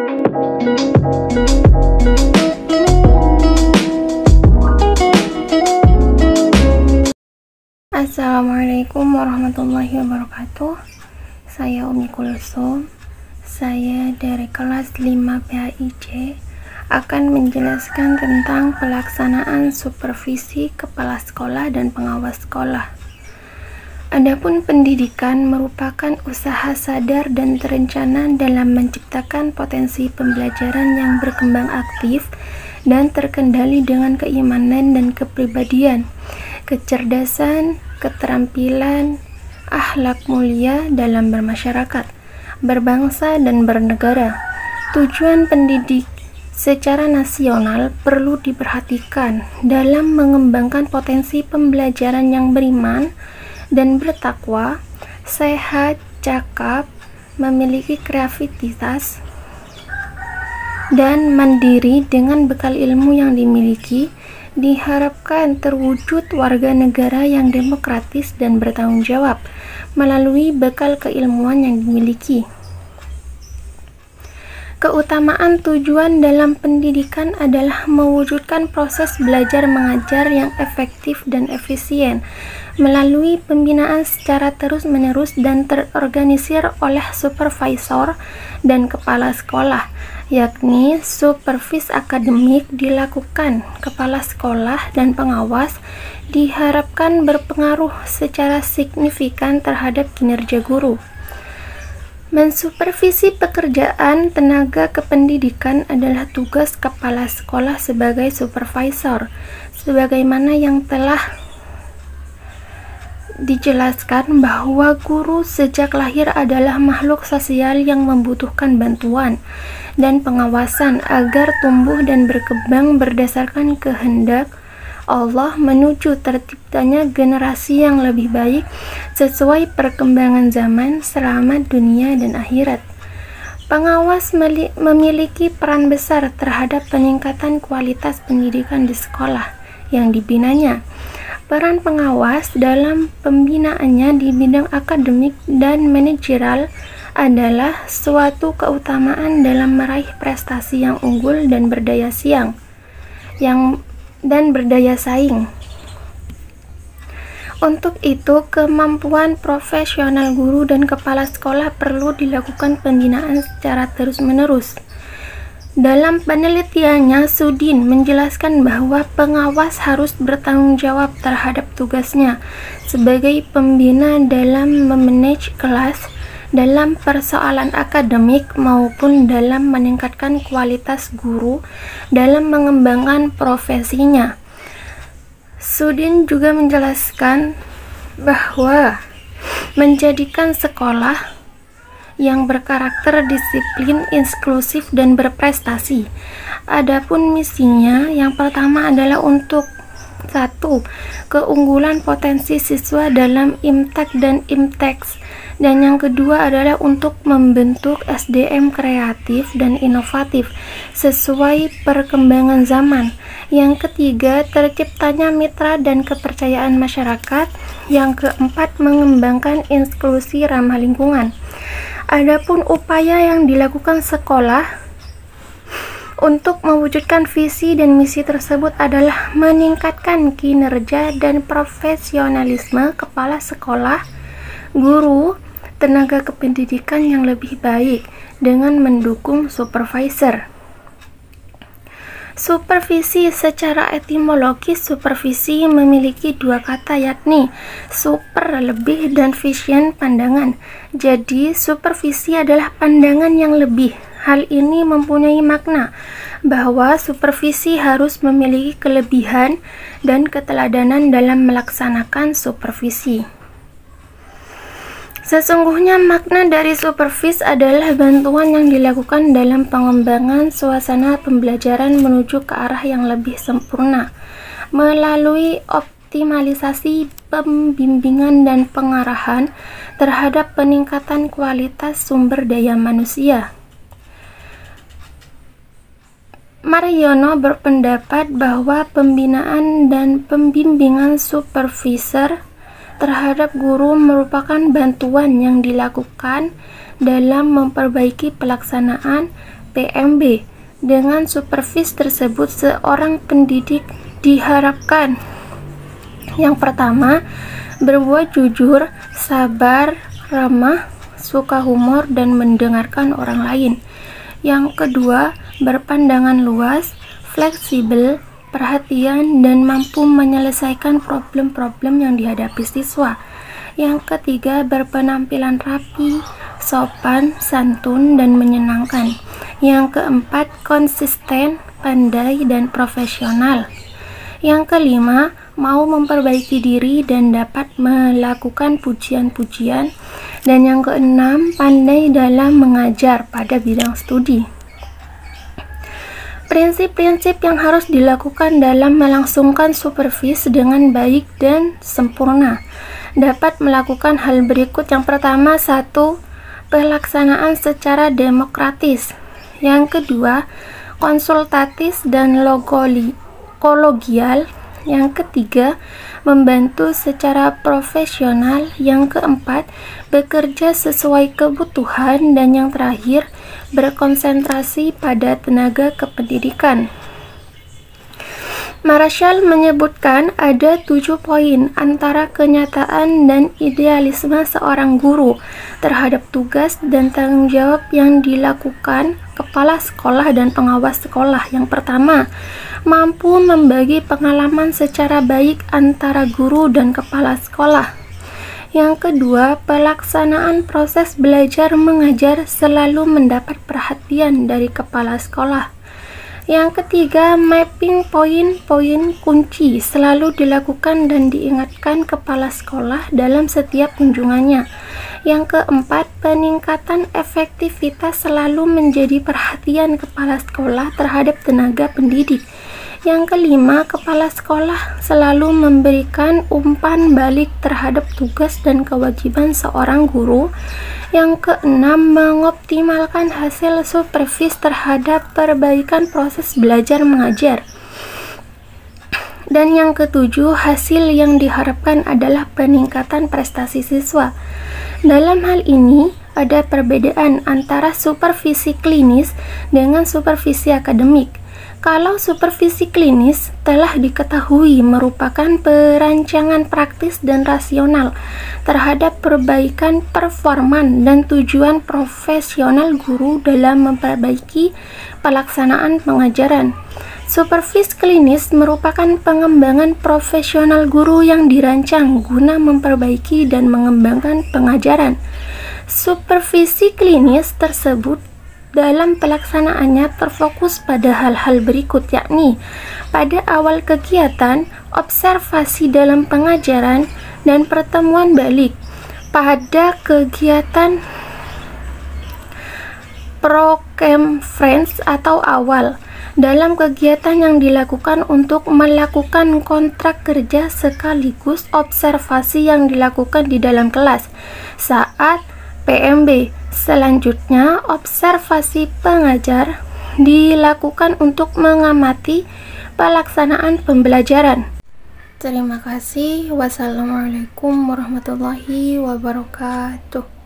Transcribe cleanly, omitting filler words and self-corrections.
Assalamualaikum warahmatullahi wabarakatuh. Saya Umi Kulsum. Saya dari kelas 5 PAIJ akan menjelaskan tentang pelaksanaan supervisi kepala sekolah dan pengawas sekolah. Adapun pendidikan merupakan usaha sadar dan terencana dalam menciptakan potensi pembelajaran yang berkembang aktif dan terkendali dengan keimanan dan kepribadian, kecerdasan, keterampilan, akhlak mulia dalam bermasyarakat, berbangsa, dan bernegara. Tujuan pendidik secara nasional perlu diperhatikan dalam mengembangkan potensi pembelajaran yang beriman dan bertakwa, sehat, cakap, memiliki kreativitas, dan mandiri dengan bekal ilmu yang dimiliki. Diharapkan terwujud warga negara yang demokratis dan bertanggung jawab melalui bekal keilmuan yang dimiliki. Keutamaan tujuan dalam pendidikan adalah mewujudkan proses belajar mengajar yang efektif dan efisien melalui pembinaan secara terus-menerus dan terorganisir oleh supervisor dan kepala sekolah, yakni supervis akademik dilakukan kepala sekolah dan pengawas diharapkan berpengaruh secara signifikan terhadap kinerja guru. Mensupervisi pekerjaan tenaga kependidikan adalah tugas kepala sekolah sebagai supervisor, sebagaimana yang telah dijelaskan bahwa guru sejak lahir adalah makhluk sosial yang membutuhkan bantuan dan pengawasan agar tumbuh dan berkembang berdasarkan kehendak Allah menuju terciptanya generasi yang lebih baik sesuai perkembangan zaman, selamat dunia dan akhirat. Pengawas memiliki peran besar terhadap peningkatan kualitas pendidikan di sekolah yang dibinanya. Peran pengawas dalam pembinaannya di bidang akademik dan manajerial adalah suatu keutamaan dalam meraih prestasi yang unggul dan berdaya saing. Untuk itu, kemampuan profesional guru dan kepala sekolah perlu dilakukan pembinaan secara terus-menerus. Dalam penelitiannya, Sudin menjelaskan bahwa pengawas harus bertanggung jawab terhadap tugasnya sebagai pembina dalam memanage kelas, dalam persoalan akademik maupun dalam meningkatkan kualitas guru dalam mengembangkan profesinya. Sudin juga menjelaskan bahwa menjadikan sekolah yang berkarakter disiplin, inklusif, dan berprestasi. Adapun misinya yang pertama adalah untuk 1. Keunggulan potensi siswa dalam IMTEK dan IMTEX, dan yang kedua adalah untuk membentuk SDM kreatif dan inovatif sesuai perkembangan zaman. Yang ketiga, terciptanya mitra dan kepercayaan masyarakat. Yang keempat, mengembangkan inklusi ramah lingkungan. Adapun upaya yang dilakukan sekolah untuk mewujudkan visi dan misi tersebut adalah meningkatkan kinerja dan profesionalisme kepala sekolah, guru, tenaga kependidikan yang lebih baik dengan mendukung supervisor. Supervisi secara etimologis, supervisi memiliki dua kata, yakni super lebih dan vision pandangan. Jadi supervisi adalah pandangan yang lebih. Hal ini mempunyai makna bahwa supervisi harus memiliki kelebihan dan keteladanan dalam melaksanakan supervisi. Sesungguhnya makna dari supervis adalah bantuan yang dilakukan dalam pengembangan suasana pembelajaran menuju ke arah yang lebih sempurna melalui optimalisasi pembimbingan dan pengarahan terhadap peningkatan kualitas sumber daya manusia. Mariono berpendapat bahwa pembinaan dan pembimbingan supervisor terhadap guru merupakan bantuan yang dilakukan dalam memperbaiki pelaksanaan PMB. Dengan supervisi tersebut, seorang pendidik diharapkan yang pertama, berbuat jujur, sabar, ramah, suka humor, dan mendengarkan orang lain. Yang kedua, berpandangan luas, fleksibel, perhatian, dan mampu menyelesaikan problem-problem yang dihadapi siswa. Yang ketiga, berpenampilan rapi, sopan, santun, dan menyenangkan. Yang keempat, konsisten, pandai, dan profesional. Yang kelima, mau memperbaiki diri dan dapat melakukan pujian-pujian. Dan yang keenam, pandai dalam mengajar pada bidang studi. Prinsip-prinsip yang harus dilakukan dalam melangsungkan supervisi dengan baik dan sempurna dapat melakukan hal berikut. Yang pertama, 1. Pelaksanaan secara demokratis. Yang kedua, konsultatif dan kolegial. Yang ketiga, membantu secara profesional. Yang keempat, bekerja sesuai kebutuhan. Dan yang terakhir, berkonsentrasi pada tenaga kependidikan. Marshall menyebutkan ada 7 poin antara kenyataan dan idealisme seorang guru terhadap tugas dan tanggung jawab yang dilakukan kepala sekolah dan pengawas sekolah. Yang pertama, mampu membagi pengalaman secara baik antara guru dan kepala sekolah. Yang kedua, pelaksanaan proses belajar mengajar selalu mendapat perhatian dari kepala sekolah. Yang ketiga, mapping poin-poin kunci selalu dilakukan dan diingatkan kepala sekolah dalam setiap kunjungannya. Yang keempat, peningkatan efektivitas selalu menjadi perhatian kepala sekolah terhadap tenaga pendidik. Yang kelima, kepala sekolah selalu memberikan umpan balik terhadap tugas dan kewajiban seorang guru. Yang keenam, mengoptimalkan hasil supervisi terhadap perbaikan proses belajar mengajar. Dan yang ketujuh, hasil yang diharapkan adalah peningkatan prestasi siswa. Dalam hal ini, ada perbedaan antara supervisi klinis dengan supervisi akademik. Kalau supervisi klinis telah diketahui merupakan perancangan praktis dan rasional terhadap perbaikan performan dan tujuan profesional guru dalam memperbaiki pelaksanaan pengajaran. Supervisi klinis merupakan pengembangan profesional guru yang dirancang guna memperbaiki dan mengembangkan pengajaran. Supervisi klinis tersebut dalam pelaksanaannya terfokus pada hal-hal berikut, yakni pada awal kegiatan, observasi dalam pengajaran, dan pertemuan balik. Pada kegiatan pro-conference atau awal, dalam kegiatan yang dilakukan untuk melakukan kontrak kerja sekaligus observasi yang dilakukan di dalam kelas saat PMB. Selanjutnya, observasi pengajar dilakukan untuk mengamati pelaksanaan pembelajaran. Terima kasih. Wassalamualaikum warahmatullahi wabarakatuh.